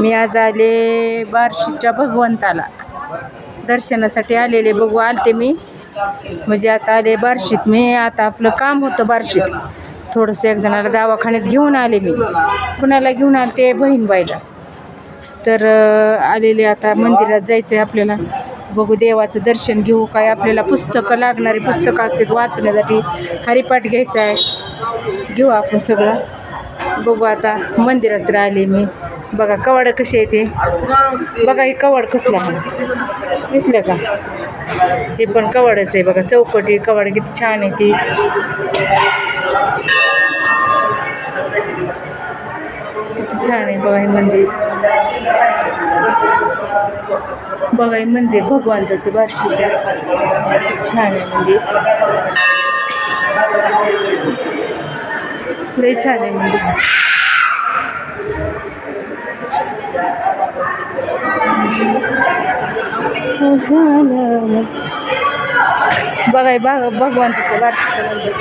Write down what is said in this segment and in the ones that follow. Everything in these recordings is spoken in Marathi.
मी आज आले बार्शीच्या भगवंताला दर्शनासाठी आलेले. बघू आलते मी, म्हणजे आता आले बार्शीत. मी आता आपलं काम होतं बार्शीत थोडंसं, एक जणाला दवाखान्यात घेऊन आले मी. कुणाला घेऊन आले ते बहीणबाईला. तर आलेले आता मंदिरात जायचं आहे आपल्याला. बघू देवाचं दर्शन घेऊ. काय आपल्याला पुस्तकं लागणारी पुस्तकं असतात वाचण्यासाठी, हरिपाठ घ्यायचा आहे, घेऊ आपण सगळं. बघू आता मंदिरात आले मी. बघा कवाड कसे आहे ते, बघा हे कवाड कसलं आहे दिसलं का? हे पण कवाडच आहे बघा, चौकटी कवाड किती छान आहे ती. किती छान आहे बघा हे मंदिर. बघा हे मंदिर भगवंताचं बार्शीच्या, छान आहे मंदिर, लय छान आहे मंदिर. बघा हे भगवंताचं बार्शीचं मंदिर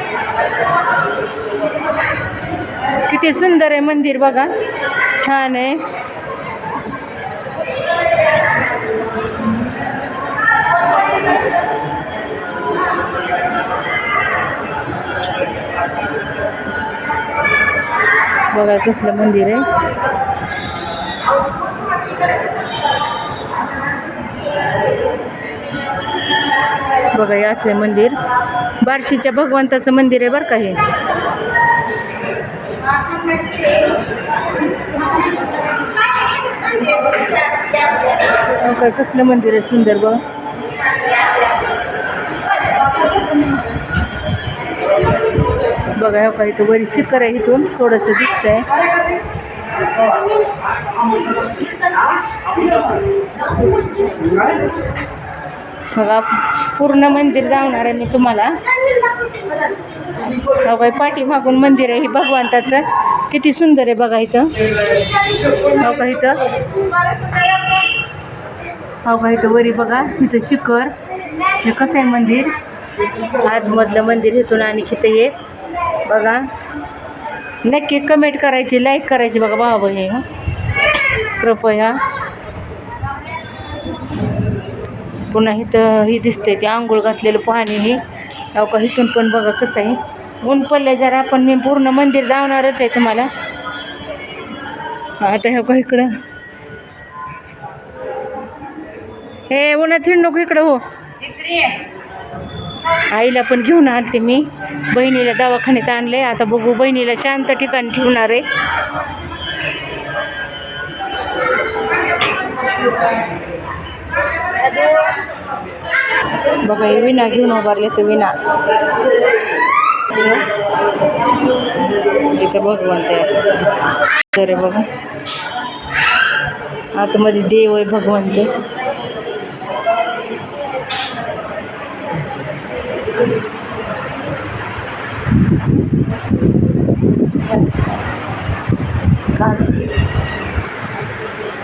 किती सुंदर आहे मंदिर. बघा छान आहे. बघा कसलं मंदिर आहे. बघा हे असं आहे मंदिर, बार्शीच्या भगवंताचं मंदिर आहे बरं का हे. काय कसलं मंदिर आहे सुंदर. बघा बघा हो काही तर वरी शिखर आहे, इथून थोडंसं दिसतंय. बघा पूर्ण मंदिर दावणार आहे मी तुम्हाला. हो काही पाठीमागून मंदिर आहे हे भगवंताचं, किती सुंदर आहे बघा इथं. हो का इथं, हो का इथं वरी बघा, इथं शिखर. हे कसं आहे मंदिर, आतमधलं मंदिर. इथून आणि किती हे बघा. नक्की कमेंट करायची, लाईक करायची बघा बाबा हे कृपया. पुन्हा इथं ही दिसते ते आंघोळ घातलेलं पाणी हे. हो का इथून पण बघा कसं आहे. ऊन पडलं जरा, पण मी पूर्ण मंदिर दावणारच आहे तुम्हाला. आता हो का इकडं, हे उन्हात हिंड नको इकडं. हो आईला पण घेऊन आलते मी, बहिणीला दवाखान्यात आणले. आता बघू बहिणीला शांत ठिकाणी ठेवणार आहे. बघा हे विना घेऊन उभारले तर विना. इथं भगवंत आहे तर बघा, आतमध्ये देव आहे भगवंत.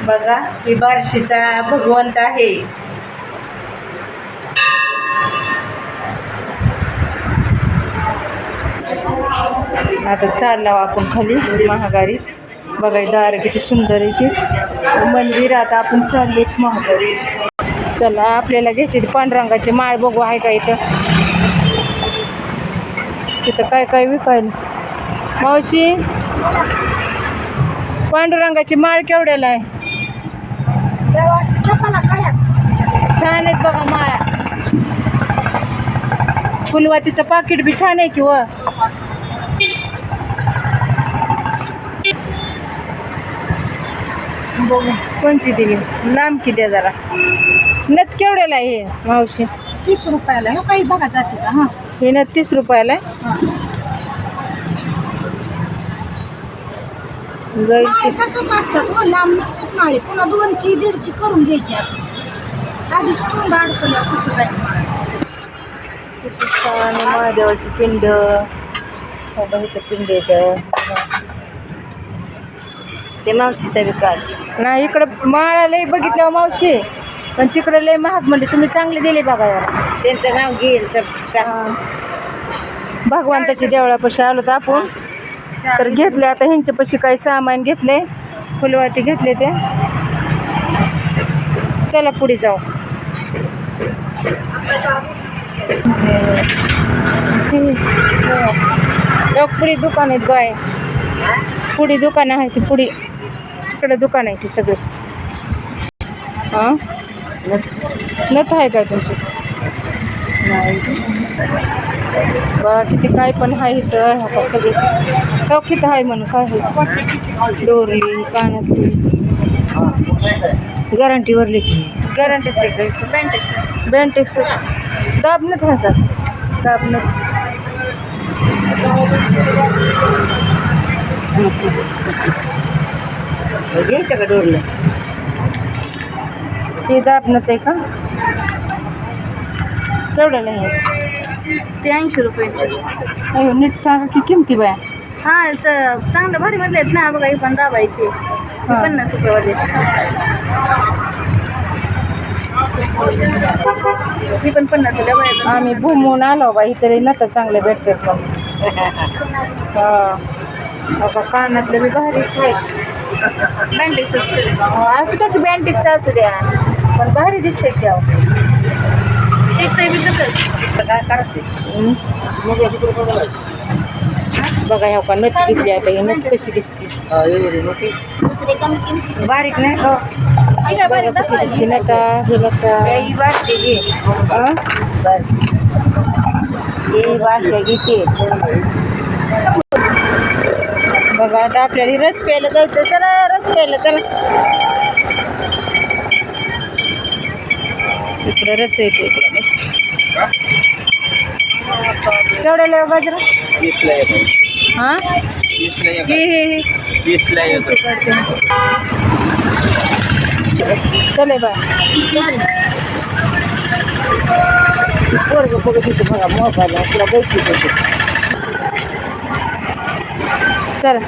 बघा ही बार्शीचा भगवंत आहे. आता चाललो आपण खाली महागारीत. बघा दार किती सुंदर आहे ते मंदिर. आता आपण चाललोच महागारी. चला आपल्याला घ्यायची पांडुरंगाची माळ. बघू आहे का इथं, तिथं काय काय विकायला. मावशी पांडुरंगाची माळ केवढ्याला आहे? छान आहेत बघा माळा. फुलवातीचं पाकिट बी छान आहे की व. बघू कोणची दिली, नाम किती द्या जरा. नथ केवढ्याला आहे हे मावशी? 30 रुपयाला. हे काही बघा जाते का? हां हे नथ 30 रुपयाला आहे. तसंच असतात, लांब नसतात माळे. पुन्हा 2ची 1.5ची करून घ्यायची असते. आधी स्टोन अडकल्या कसं जाईल. किती छान महादेवाची पिंड. इथं पिंड येतं ते मावशी तरी काय नाही. इकडं माळा लय बघितलं मावशी, पण तिकडं लय महाग म्हणजे. तुम्ही चांगले दिले बघा याला. त्यांचं नाव घेईल भगवंताच्या देवळापाशी आलो तर आपण तर घेतले आता ह्यांच्यापाशी काही सामान घेतले फुलवाती घेतले ते चला पुढे जाऊ पुढे दुकान आहेत बाय पुढे दुकान आहे ती पुढे इकडे दुकान आहे ती सगळे हां नथ आहे काय तुमची बा किती काय पण आहे इथं आता सगळे किती आहे म्हणून काय आहे डोरली कानातली गॅरंटीवरली गॅरंटीच आहे का बँटेक्स दाबनत राहतात दाबनत घ्यायचं का डोरलं ते दाबनत आहे का केवढ्याला आहे ते 80 रुपये अयो नीट सांगा की किमती बाया हा तर चांगलं भारी मधले आहेत ना बघा ही पण दाबायची 50 रुपये ही पण 50 रुपये आम्ही भूमून आलो बा इथे नत चांगले भेटतात मग हा कानातले मी भारीच आहेत बँडेज असू द्या की बँटिक्स असू द्या पण भारी दिसते जाव एक ते बी तसंच काय करायचं बघा ह्या का नथ घेतली आता ही नथ कशी दिसते दुसरे कमी किमती बारीक नाही ठीक आहे बघा कशी दिसते नका हे नका बघा आता आपल्याला रस प्यायला जायचं चला रस प्यायला चला इकडे रस येते इकडे बस केवढ्याला बाजरा हां चले बाय पोरग बघत होते बघा मोबाईल आपला बैठी होते चला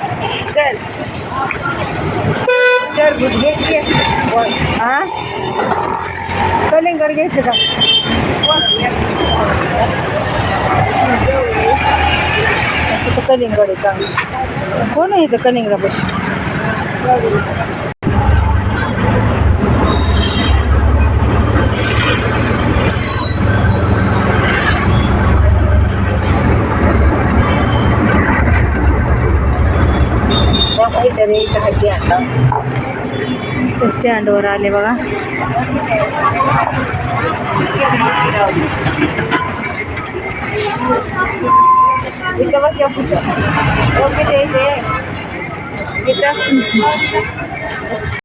चल टरबूज घ्यायची हां कलिंगड घ्यायचं का तिथं कलिंगड आहे चांगलं कोण आहे इथं कलिंगडा बस स्टँडवर आले बघा इथं बस इथं